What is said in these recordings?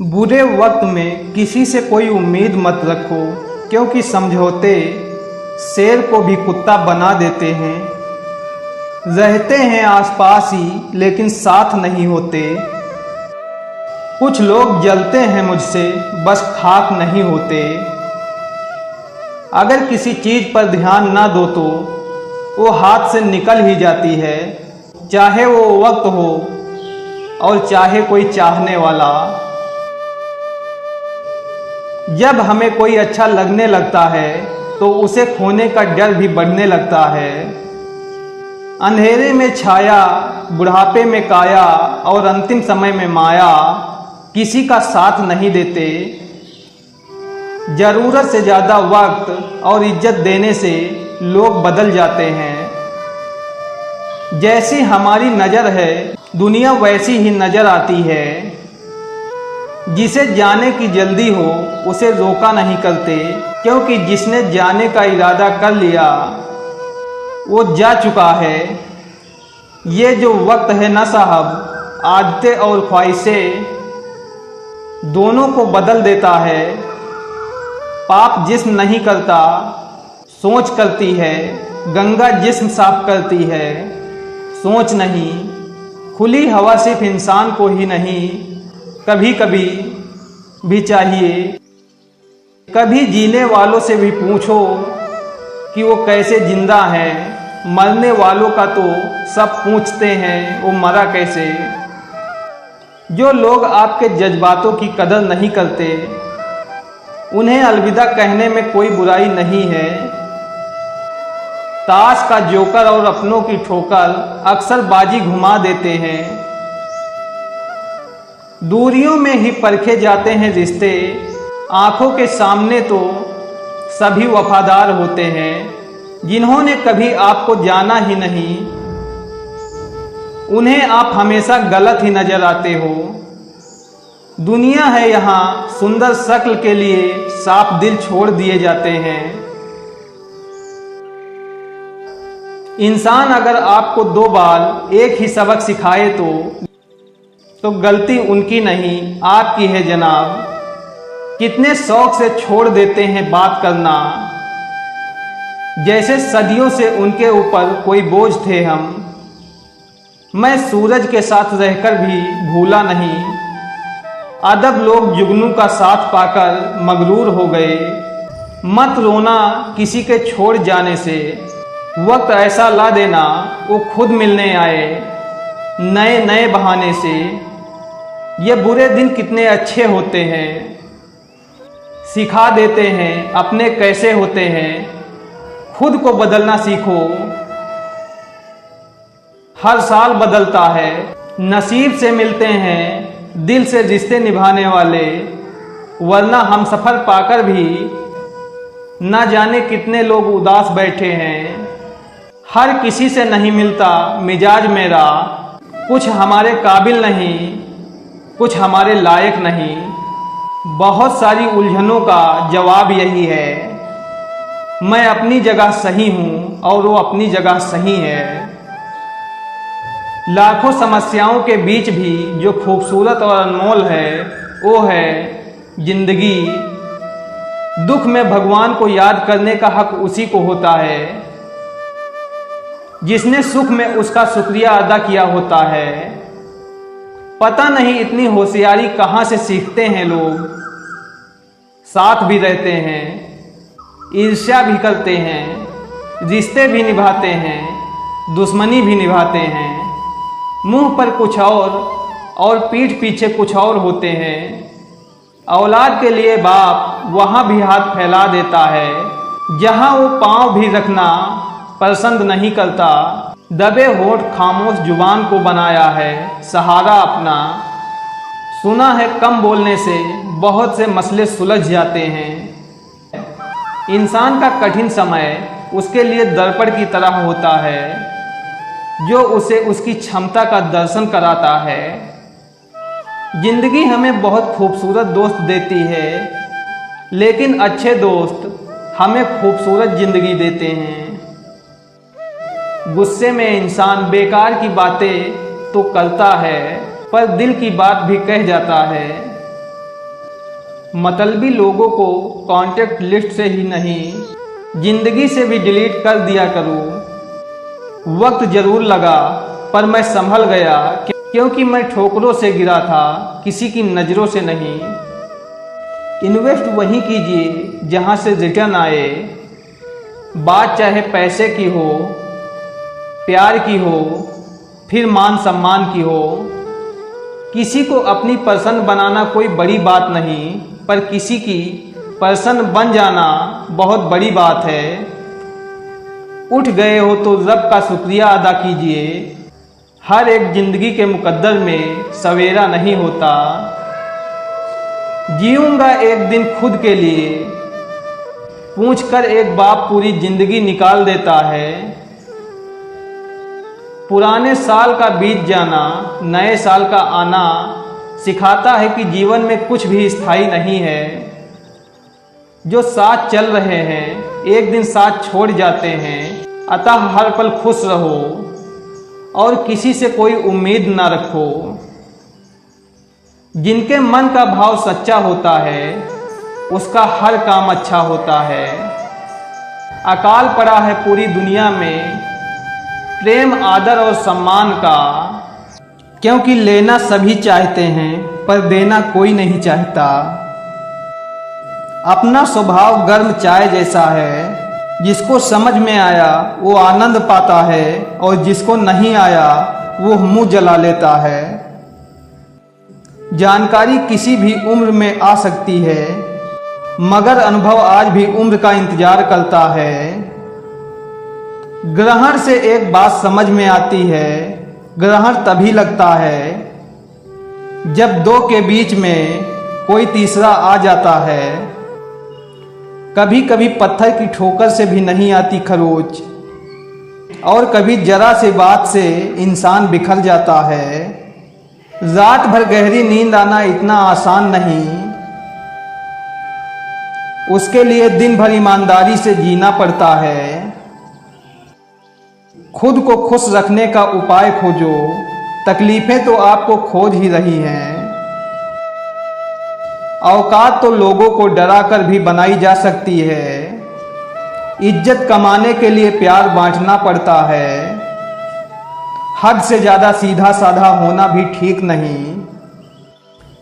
बुरे वक्त में किसी से कोई उम्मीद मत रखो, क्योंकि समझौते शेर को भी कुत्ता बना देते हैं। रहते हैं आसपास ही लेकिन साथ नहीं होते। कुछ लोग जलते हैं मुझसे, बस खाक नहीं होते। अगर किसी चीज पर ध्यान ना दो तो वो हाथ से निकल ही जाती है, चाहे वो वक्त हो और चाहे कोई चाहने वाला। जब हमें कोई अच्छा लगने लगता है तो उसे खोने का डर भी बढ़ने लगता है। अंधेरे में छाया, बुढ़ापे में काया और अंतिम समय में माया किसी का साथ नहीं देते। जरूरत से ज्यादा वक्त और इज्जत देने से लोग बदल जाते हैं। जैसी हमारी नजर है दुनिया वैसी ही नजर आती है। जिसे जाने की जल्दी हो उसे रोका नहीं करते, क्योंकि जिसने जाने का इरादा कर लिया वो जा चुका है। ये जो वक्त है ना साहब, आदतें और ख्वाहिशें दोनों को बदल देता है। पाप जिस्म नहीं करता, सोच करती है। गंगा जिस्म साफ करती है, सोच नहीं। खुली हवा सिर्फ इंसान को ही नहीं, कभी कभी भी चाहिए। कभी जीने वालों से भी पूछो कि वो कैसे जिंदा है। मरने वालों का तो सब पूछते हैं वो मरा कैसे। जो लोग आपके जज्बातों की कदर नहीं करते उन्हें अलविदा कहने में कोई बुराई नहीं है। ताश का जोकर और अपनों की ठोकर अक्सर बाजी घुमा देते हैं। दूरियों में ही परखे जाते हैं रिश्ते, आंखों के सामने तो सभी वफादार होते हैं। जिन्होंने कभी आपको जाना ही नहीं उन्हें आप हमेशा गलत ही नजर आते हो। दुनिया है यहाँ सुंदर शक्ल के लिए साफ दिल छोड़ दिए जाते हैं। इंसान अगर आपको 2 बार एक ही सबक सिखाए तो गलती उनकी नहीं आपकी है जनाब। कितने शौक से छोड़ देते हैं बात करना, जैसे सदियों से उनके ऊपर कोई बोझ थे हम। मैं सूरज के साथ रहकर भी भूला नहीं। अदब लोग जुगनू का साथ पाकर मगरूर हो गए। मत रोना किसी के छोड़ जाने से, वक्त ऐसा ला देना वो खुद मिलने आए नए नए बहाने से। ये बुरे दिन कितने अच्छे होते हैं, सिखा देते हैं अपने कैसे होते हैं। खुद को बदलना सीखो, हर साल बदलता है। नसीब से मिलते हैं दिल से रिश्ते निभाने वाले, वरना हम सफर पाकर भी ना जाने कितने लोग उदास बैठे हैं। हर किसी से नहीं मिलता मिजाज मेरा, कुछ हमारे काबिल नहीं, कुछ हमारे लायक नहीं। बहुत सारी उलझनों का जवाब यही है, मैं अपनी जगह सही हूँ और वो अपनी जगह सही है। लाखों समस्याओं के बीच भी जो खूबसूरत और अनमोल है वो है जिंदगी। दुख में भगवान को याद करने का हक उसी को होता है जिसने सुख में उसका शुक्रिया अदा किया होता है। पता नहीं इतनी होशियारी कहाँ से सीखते हैं लोग। साथ भी रहते हैं, ईर्ष्या भी करते हैं, रिश्ते भी निभाते हैं, दुश्मनी भी निभाते हैं। मुंह पर कुछ और पीठ पीछे कुछ और होते हैं। औलाद के लिए बाप वहाँ भी हाथ फैला देता है जहाँ वो पाँव भी रखना पसंद नहीं करता। दबे होठ खामोश जुबान को बनाया है सहारा अपना। सुना है कम बोलने से बहुत से मसले सुलझ जाते हैं। इंसान का कठिन समय उसके लिए दर्पण की तरह होता है जो उसे उसकी क्षमता का दर्शन कराता है। जिंदगी हमें बहुत खूबसूरत दोस्त देती है, लेकिन अच्छे दोस्त हमें खूबसूरत जिंदगी देते हैं। गुस्से में इंसान बेकार की बातें तो करता है, पर दिल की बात भी कह जाता है। मतलबी लोगों को कांटेक्ट लिस्ट से ही नहीं, जिंदगी से भी डिलीट कर दिया करूं। वक्त जरूर लगा पर मैं संभल गया, क्योंकि मैं ठोकरों से गिरा था, किसी की नज़रों से नहीं। इन्वेस्ट वहीं कीजिए जहां से रिटर्न आए, बात चाहे पैसे की हो, प्यार की हो, फिर मान सम्मान की हो। किसी को अपनी पसंद बनाना कोई बड़ी बात नहीं, पर किसी की पसंद बन जाना बहुत बड़ी बात है। उठ गए हो तो रब का शुक्रिया अदा कीजिए। हर एक जिंदगी के मुकद्दर में सवेरा नहीं होता। जीऊंगा एक दिन खुद के लिए, पूछकर एक बाप पूरी जिंदगी निकाल देता है। पुराने साल का बीत जाना, नए साल का आना सिखाता है कि जीवन में कुछ भी स्थायी नहीं है। जो साथ चल रहे हैं एक दिन साथ छोड़ जाते हैं, अतः हर पल खुश रहो और किसी से कोई उम्मीद ना रखो। जिनके मन का भाव सच्चा होता है उसका हर काम अच्छा होता है। अकाल पड़ा है पूरी दुनिया में प्रेम, आदर और सम्मान का, क्योंकि लेना सभी चाहते हैं पर देना कोई नहीं चाहता। अपना स्वभाव गर्म चाय जैसा है, जिसको समझ में आया वो आनंद पाता है और जिसको नहीं आया वो मुंह जला लेता है। जानकारी किसी भी उम्र में आ सकती है, मगर अनुभव आज भी उम्र का इंतजार करता है। ग्रहण से एक बात समझ में आती है, ग्रहण तभी लगता है जब दो के बीच में कोई तीसरा आ जाता है। कभी कभी पत्थर की ठोकर से भी नहीं आती खरोच, और कभी जरा से बात से इंसान बिखर जाता है। रात भर गहरी नींद आना इतना आसान नहीं, उसके लिए दिन भर ईमानदारी से जीना पड़ता है। खुद को खुश रखने का उपाय खोजो, तकलीफें तो आपको खोज ही रही हैं। औकात तो लोगों को डरा कर भी बनाई जा सकती है। इज्जत कमाने के लिए प्यार बांटना पड़ता है। हद से ज्यादा सीधा साधा होना भी ठीक नहीं,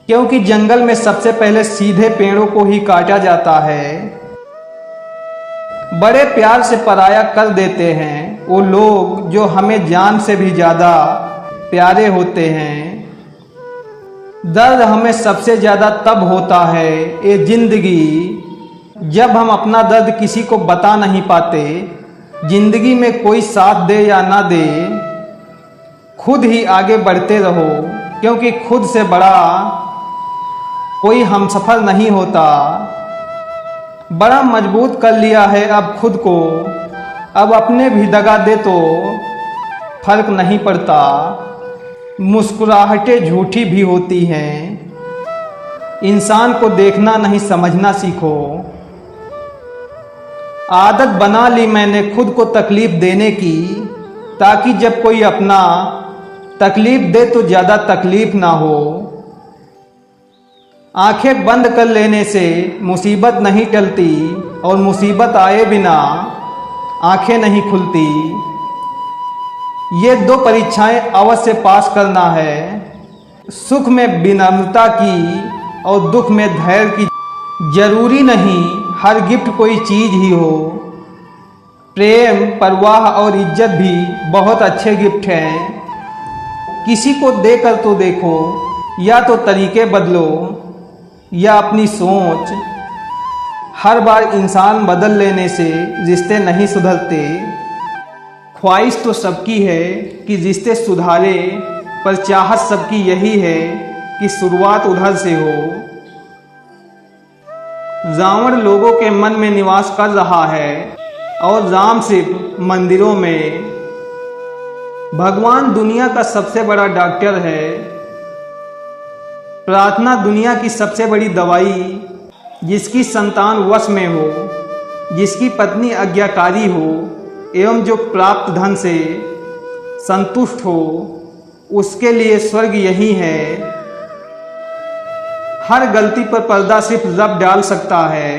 क्योंकि जंगल में सबसे पहले सीधे पेड़ों को ही काटा जाता है। बड़े प्यार से पराया कर देते हैं वो लोग जो हमें जान से भी ज्यादा प्यारे होते हैं। दर्द हमें सबसे ज्यादा तब होता है ये जिंदगी, जब हम अपना दर्द किसी को बता नहीं पाते। जिंदगी में कोई साथ दे या ना दे, खुद ही आगे बढ़ते रहो, क्योंकि खुद से बड़ा कोई हमसफर नहीं होता। बड़ा मजबूत कर लिया है अब खुद को, अब अपने भी दगा दे तो फर्क नहीं पड़ता। मुस्कुराहटें झूठी भी होती हैं, इंसान को देखना नहीं समझना सीखो। आदत बना ली मैंने खुद को तकलीफ देने की, ताकि जब कोई अपना तकलीफ दे तो ज्यादा तकलीफ ना हो। आंखें बंद कर लेने से मुसीबत नहीं टलती, और मुसीबत आए बिना आंखें नहीं खुलती। ये दो परीक्षाएं अवश्य पास करना है, सुख में विनम्रता की और दुख में धैर्य की। जरूरी नहीं हर गिफ्ट कोई चीज ही हो, प्रेम, परवाह और इज्जत भी बहुत अच्छे गिफ्ट हैं। किसी को देकर तो देखो, या तो तरीके बदलो या अपनी सोच। हर बार इंसान बदल लेने से रिश्ते नहीं सुधरते। ख्वाहिश तो सबकी है कि रिश्ते सुधारे, पर चाहत सबकी यही है कि शुरुआत उधर से हो। रावण लोगों के मन में निवास कर रहा है और राम सिर्फ मंदिरों में। भगवान दुनिया का सबसे बड़ा डॉक्टर है। प्रार्थना दुनिया की सबसे बड़ी दवाई। जिसकी संतान वश में हो, जिसकी पत्नी आज्ञाकारी हो, एवं जो प्राप्त धन से संतुष्ट हो, उसके लिए स्वर्ग यही है। हर गलती पर पर्दा सिर्फ रब डाल सकता है।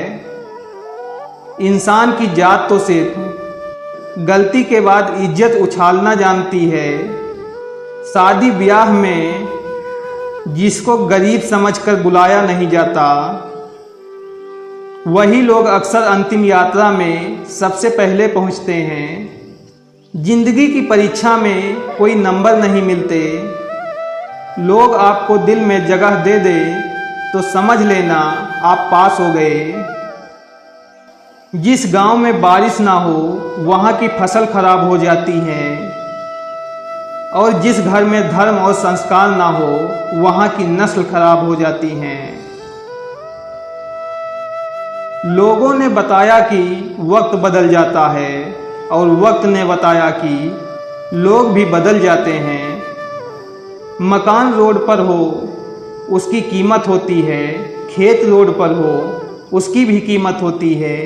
इंसान की जात तो सिर्फ गलती के बाद इज्जत उछालना जानती है। शादी ब्याह में जिसको गरीब समझकर बुलाया नहीं जाता, वही लोग अक्सर अंतिम यात्रा में सबसे पहले पहुंचते हैं। जिंदगी की परीक्षा में कोई नंबर नहीं मिलते। लोग आपको दिल में जगह दे दे तो समझ लेना आप पास हो गए। जिस गांव में बारिश ना हो वहां की फसल खराब हो जाती है, और जिस घर में धर्म और संस्कार ना हो वहां की नस्ल खराब हो जाती है। लोगों ने बताया कि वक्त बदल जाता है, और वक्त ने बताया कि लोग भी बदल जाते हैं। मकान रोड पर हो उसकी कीमत होती है, खेत रोड पर हो उसकी भी कीमत होती है,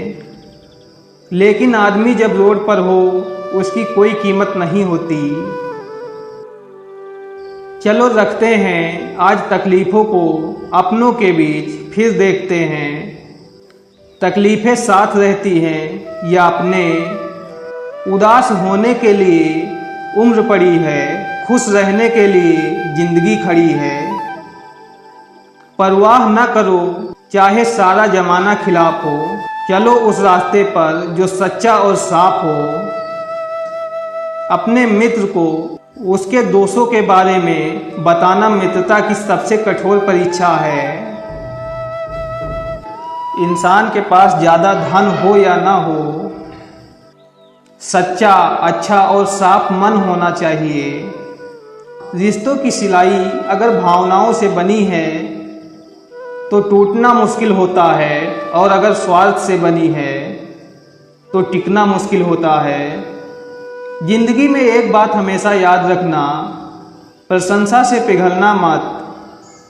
लेकिन आदमी जब रोड पर हो उसकी कोई कीमत नहीं होती। चलो रखते हैं आज तकलीफ़ों को अपनों के बीच, फिर देखते हैं तकलीफ़ें साथ रहती हैं या अपने। उदास होने के लिए उम्र पड़ी है, खुश रहने के लिए जिंदगी खड़ी है। परवाह न करो चाहे सारा जमाना खिलाफ हो, चलो उस रास्ते पर जो सच्चा और साफ हो। अपने मित्र को उसके दोषों के बारे में बताना मित्रता की सबसे कठोर परीक्षा है। इंसान के पास ज़्यादा धन हो या ना हो, सच्चा, अच्छा और साफ मन होना चाहिए। रिश्तों की सिलाई अगर भावनाओं से बनी है तो टूटना मुश्किल होता है, और अगर स्वार्थ से बनी है तो टिकना मुश्किल होता है। जिंदगी में एक बात हमेशा याद रखना, प्रशंसा से पिघलना मत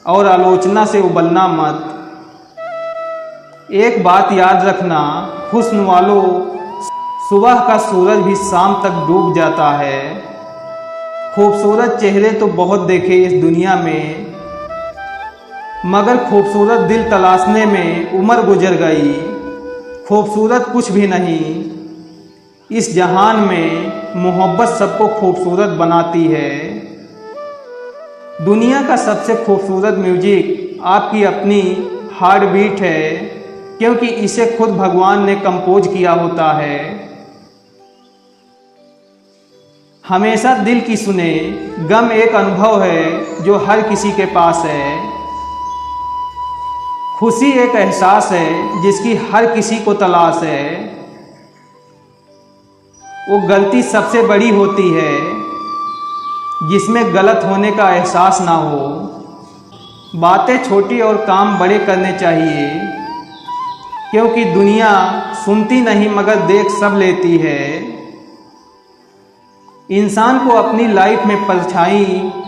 और आलोचना से उबलना मत। एक बात याद रखना, हुस्न वालों, सुबह का सूरज भी शाम तक डूब जाता है। खूबसूरत चेहरे तो बहुत देखे इस दुनिया में, मगर खूबसूरत दिल तलाशने में उम्र गुजर गई। खूबसूरत कुछ भी नहीं, इस जहान में मोहब्बत सबको खूबसूरत बनाती है। दुनिया का सबसे खूबसूरत म्यूजिक आपकी अपनी हार्ट बीट है, क्योंकि इसे खुद भगवान ने कंपोज किया होता है। हमेशा दिल की सुने, गम एक अनुभव है जो हर किसी के पास है। खुशी एक एहसास है जिसकी हर किसी को तलाश है। वो गलती सबसे बड़ी होती है जिसमें गलत होने का एहसास ना हो। बातें छोटी और काम बड़े करने चाहिए, क्योंकि दुनिया सुनती नहीं मगर देख सब लेती है। इंसान को अपनी लाइफ में परछाई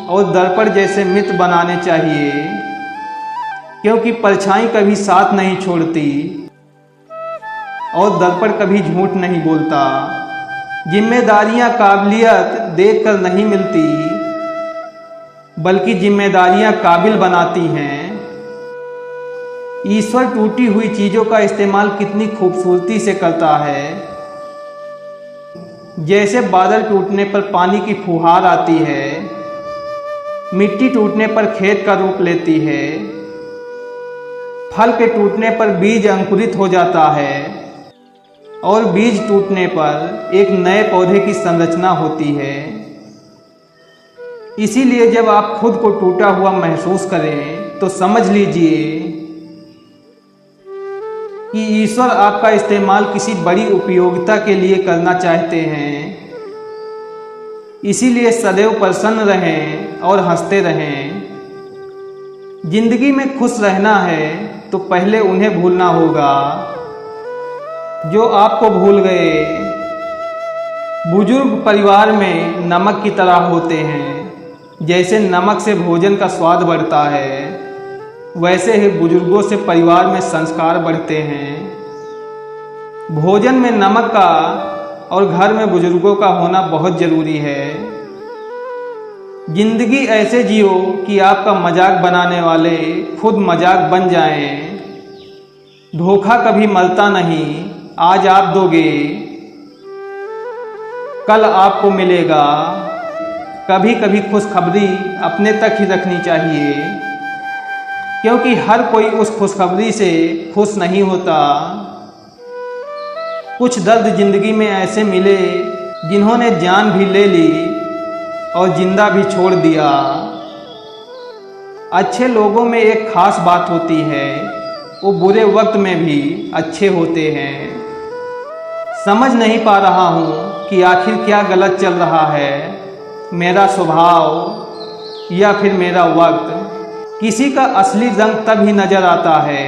और दर्पण जैसे मित्र बनाने चाहिए, क्योंकि परछाई कभी साथ नहीं छोड़ती और दर्पण कभी झूठ नहीं बोलता। जिम्मेदारियां काबिलियत देखकर नहीं मिलती, बल्कि जिम्मेदारियां काबिल बनाती हैं। ईश्वर टूटी हुई चीज़ों का इस्तेमाल कितनी खूबसूरती से करता है। जैसे बादल टूटने पर पानी की फुहार आती है, मिट्टी टूटने पर खेत का रूप लेती है, फल के टूटने पर बीज अंकुरित हो जाता है, और बीज टूटने पर एक नए पौधे की संरचना होती है। इसीलिए जब आप खुद को टूटा हुआ महसूस करें तो समझ लीजिए कि ईश्वर आपका इस्तेमाल किसी बड़ी उपयोगिता के लिए करना चाहते हैं। इसीलिए सदैव प्रसन्न रहें और हंसते रहें। जिंदगी में खुश रहना है तो पहले उन्हें भूलना होगा जो आपको भूल गए। बुजुर्ग परिवार में नमक की तरह होते हैं। जैसे नमक से भोजन का स्वाद बढ़ता है, वैसे ही बुजुर्गों से परिवार में संस्कार बढ़ते हैं। भोजन में नमक का और घर में बुजुर्गों का होना बहुत जरूरी है। जिंदगी ऐसे जियो कि आपका मजाक बनाने वाले खुद मजाक बन जाएं। धोखा कभी मलता नहीं, आज आप दोगे कल आपको मिलेगा। कभी कभी खुशखबरी अपने तक ही रखनी चाहिए, क्योंकि हर कोई उस खुशखबरी से खुश नहीं होता। कुछ दर्द जिंदगी में ऐसे मिले जिन्होंने जान भी ले ली और जिंदा भी छोड़ दिया। अच्छे लोगों में एक खास बात होती है, वो बुरे वक्त में भी अच्छे होते हैं। समझ नहीं पा रहा हूँ कि आखिर क्या गलत चल रहा है, मेरा स्वभाव या फिर मेरा वक्त। किसी का असली रंग तब ही नजर आता है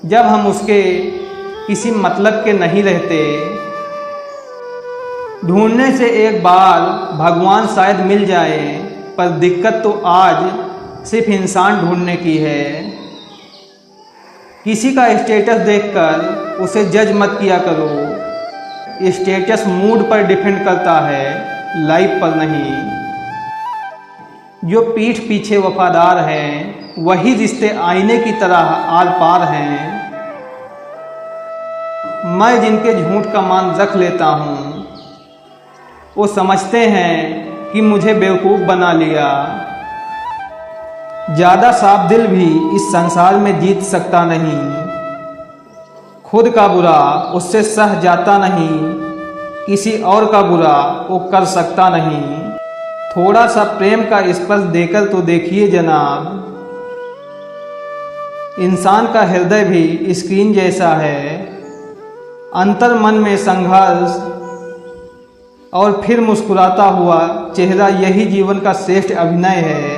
जब हम उसके किसी मतलब के नहीं रहते। ढूंढने से एक बार भगवान शायद मिल जाए, पर दिक्कत तो आज सिर्फ इंसान ढूंढने की है। किसी का स्टेटस देखकर उसे जज मत किया करो। स्टेटस मूड पर डिपेंड करता है, लाइफ पर नहीं। जो पीठ पीछे वफादार हैं, वही रिश्ते आईने की तरह आर पार हैं। मैं जिनके झूठ का मान रख लेता हूँ, वो समझते हैं कि मुझे बेवकूफ़ बना लिया। ज़्यादा साफ दिल भी इस संसार में जीत सकता नहीं। खुद का बुरा उससे सह जाता नहीं, किसी और का बुरा वो कर सकता नहीं। थोड़ा सा प्रेम का स्पर्श देकर तो देखिए जनाब। इंसान का हृदय भी स्क्रीन जैसा है, अंतर मन में संघर्ष और फिर मुस्कुराता हुआ चेहरा, यही जीवन का श्रेष्ठ अभिनय है।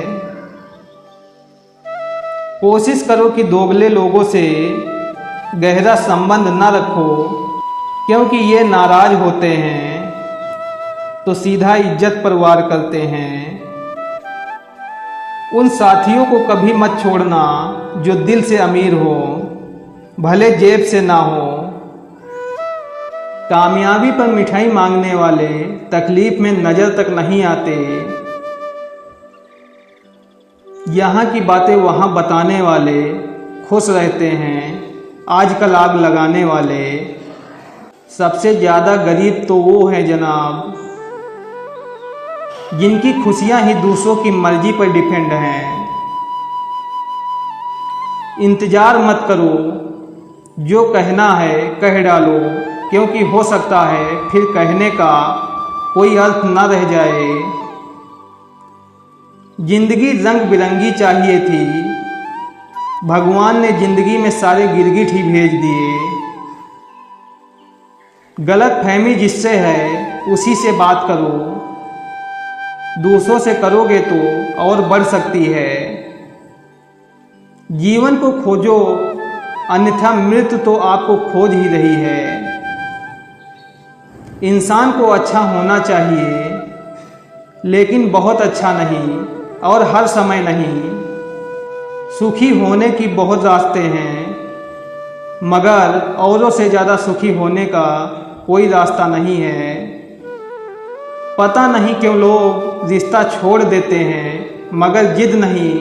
कोशिश करो कि दोगले लोगों से गहरा संबंध न रखो, क्योंकि ये नाराज होते हैं तो सीधा इज्जत पर वार करते हैं। उन साथियों को कभी मत छोड़ना जो दिल से अमीर हो, भले जेब से ना हो। कामयाबी पर मिठाई मांगने वाले तकलीफ में नजर तक नहीं आते। यहाँ की बातें वहाँ बताने वाले खुश रहते हैं, आजकल आग लगाने वाले। सबसे ज़्यादा गरीब तो वो हैं जनाब, जिनकी खुशियाँ ही दूसरों की मर्जी पर डिपेंड हैं। इंतज़ार मत करो, जो कहना है कह डालो, क्योंकि हो सकता है फिर कहने का कोई अर्थ न रह जाए। जिंदगी रंग बिरंगी चाहिए थी, भगवान ने जिंदगी में सारे गिरगिट ही भेज दिए। गलत फहमी जिससे है उसी से बात करो, दूसरों से करोगे तो और बढ़ सकती है। जीवन को खोजो, अन्यथा मृत्यु तो आपको खोज ही रही है। इंसान को अच्छा होना चाहिए, लेकिन बहुत अच्छा नहीं और हर समय नहीं। सुखी होने की बहुत रास्ते हैं, मगर औरों से ज़्यादा सुखी होने का कोई रास्ता नहीं है। पता नहीं क्यों लोग रिश्ता छोड़ देते हैं, मगर जिद नहीं।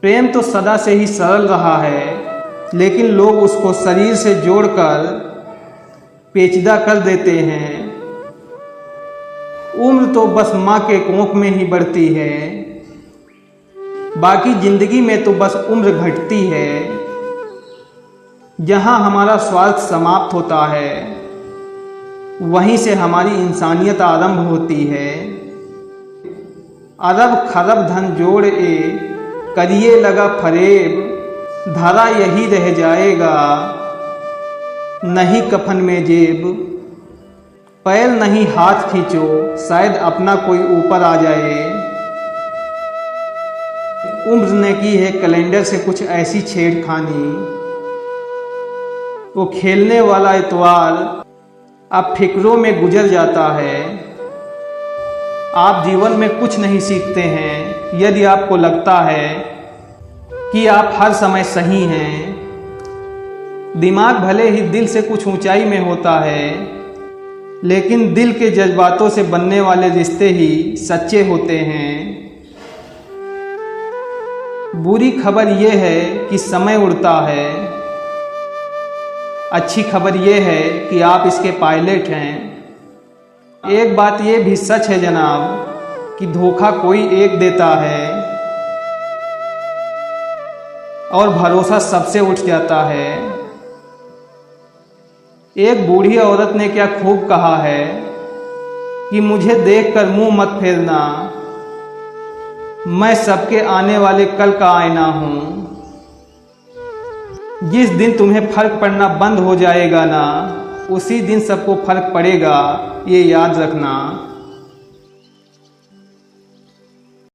प्रेम तो सदा से ही सरल रहा है, लेकिन लोग उसको शरीर से जोड़कर पेचीदा कर देते हैं। उम्र तो बस माँ के कोख में ही बढ़ती है, बाकी जिंदगी में तो बस उम्र घटती है। जहाँ हमारा स्वार्थ समाप्त होता है, वहीं से हमारी इंसानियत आरंभ होती है। अरब खरब धन जोड़ करिए लगा फरेब, धरा यही रह जाएगा नहीं कफन में जेब। पैर नहीं हाथ खींचो, शायद अपना कोई ऊपर आ जाए। उम्र ने की है कैलेंडर से कुछ ऐसी छेड़खानी, वो खेलने वाला इतवार अब फिक्रों में गुजर जाता है। आप जीवन में कुछ नहीं सीखते हैं यदि आपको लगता है कि आप हर समय सही हैं। दिमाग भले ही दिल से कुछ ऊंचाई में होता है, लेकिन दिल के जज्बातों से बनने वाले रिश्ते ही सच्चे होते हैं। बुरी खबर ये है कि समय उड़ता है, अच्छी खबर ये है कि आप इसके पायलट हैं। एक बात ये भी सच है जनाब कि धोखा कोई एक देता है और भरोसा सबसे उठ जाता है। एक बूढ़ी औरत ने क्या खूब कहा है कि मुझे देखकर मुंह मत फेरना, मैं सबके आने वाले कल का आईना हूं। जिस दिन तुम्हें फर्क पड़ना बंद हो जाएगा ना, उसी दिन सबको फर्क पड़ेगा, ये याद रखना।